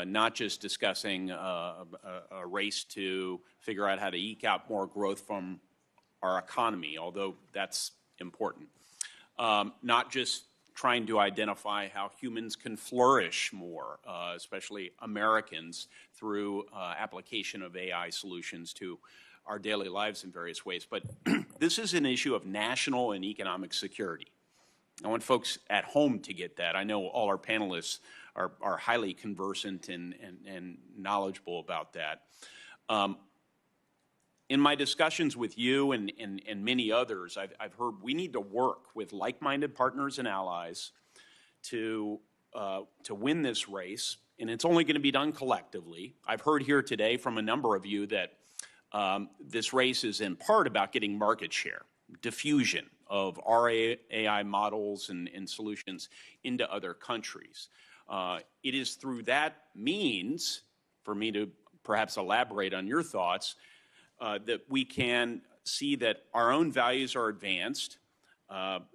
not just discussing a race to figure out how to eke out more growth from our economy, although that's important. Not just trying to identify how humans can flourish more, especially Americans, through application of AI solutions to our daily lives in various ways. But this is an issue of national and economic security. I want folks at home to get that. I know all our panelists are highly conversant and knowledgeable about that. In my discussions with you and many others, I've heard we need to work with like-minded partners and allies to win this race, and it's only going to be done collectively. I've heard here today from a number of you that this race is in part about getting market share, diffusion of our AI models and solutions into other countries. It is through that means, for me to perhaps elaborate on your thoughts, that we can see that our own values are advanced.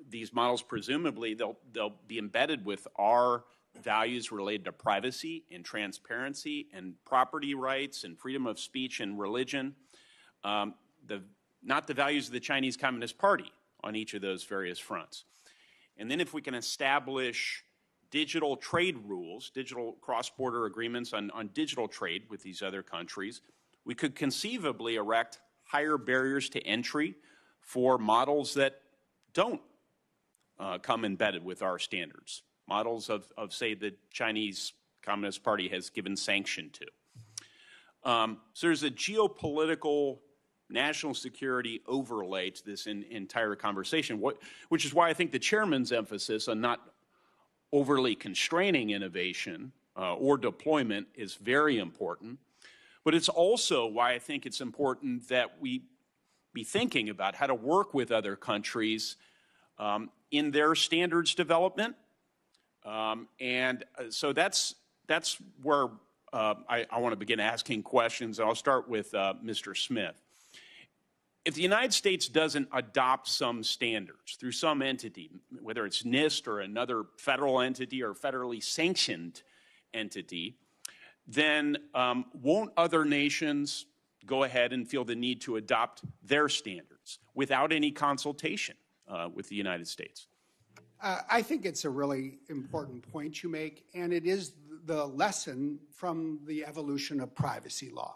These models, presumably, they'll be embedded with our values related to privacy and transparency and property rights and freedom of speech and religion, not the values of the Chinese Communist Party on each of those various fronts. And then if we can establish digital trade rules, digital cross-border agreements on digital trade with these other countries, we could conceivably erect higher barriers to entry for models that don't come embedded with our standards, models of say, the Chinese Communist Party has given sanction to. So there's a geopolitical national security overlay to this entire conversation, which is why I think the chairman's emphasis on not overly constraining innovation or deployment is very important. But it's also why I think it's important that we be thinking about how to work with other countries in their standards development. So that's where I want to begin asking questions. I'll start with Mr. Smith. If the United States doesn't adopt some standards through some entity, whether it's NIST or another federal entity or federally sanctioned entity, then won't other nations go ahead and feel the need to adopt their standards without any consultation with the United States? I think it's a really important point you make, and it is the lesson from the evolution of privacy law.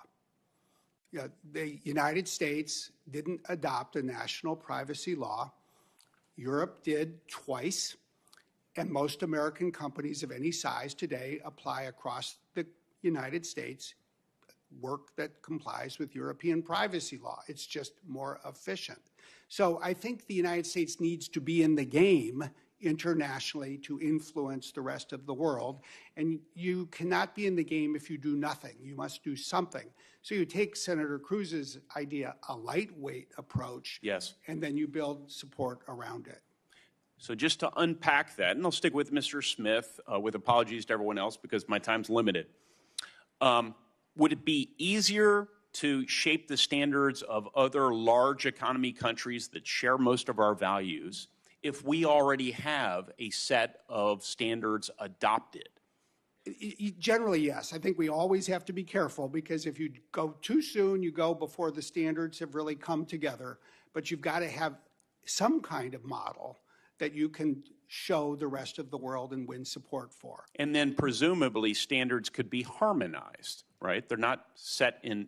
The United States didn't adopt a national privacy law. Europe did twice, and most American companies of any size today apply across the United States work that complies with European privacy law. It's just more efficient. So I think the United States needs to be in the game internationally to influence the rest of the world. And you cannot be in the game if you do nothing. You must do something. So you take Senator Cruz's idea, a lightweight approach, yes, and then you build support around it. So just to unpack that, and I'll stick with Mr. Smith with apologies to everyone else because my time's limited. Would it be easier to shape the standards of other large economy countries that share most of our values if we already have a set of standards adopted? Generally, yes. I think we always have to be careful because if you go too soon, you go before the standards have really come together. But you've got to have some kind of model that you can show the rest of the world and win support for. And then presumably standards could be harmonized, right? They're not set and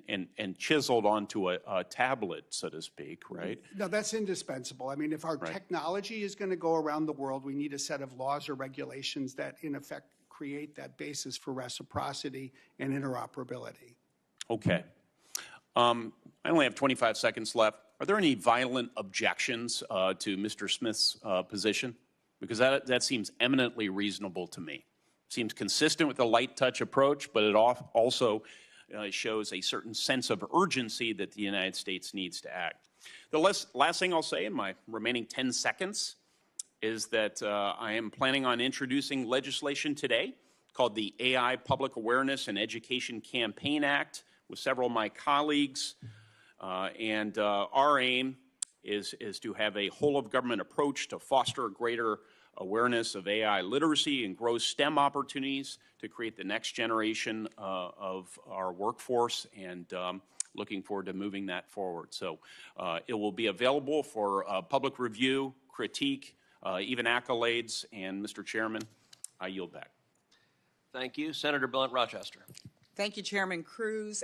chiseled onto a tablet, so to speak, right? No, that's indispensable. I mean, if our technology is going to go around the world, we need a set of laws or regulations that, in effect, create that basis for reciprocity and interoperability. Okay. I only have 25 seconds left. Are there any violent objections to Mr. Smith's position? Because that seems eminently reasonable to me. Seems consistent with the light touch approach, but it also shows a certain sense of urgency that the United States needs to act. The last thing I'll say in my remaining 10 seconds is that I am planning on introducing legislation today called the AI Public Awareness and Education Campaign Act with several of my colleagues. Our aim is to have a whole-of-government approach to foster greater awareness of AI literacy and grow STEM opportunities to create the next generation of our workforce, and looking forward to moving that forward. So it will be available for public review, critique, even accolades, and Mr. Chairman, I yield back. Thank you. Senator Blunt Rochester. Thank you, Chairman Cruz.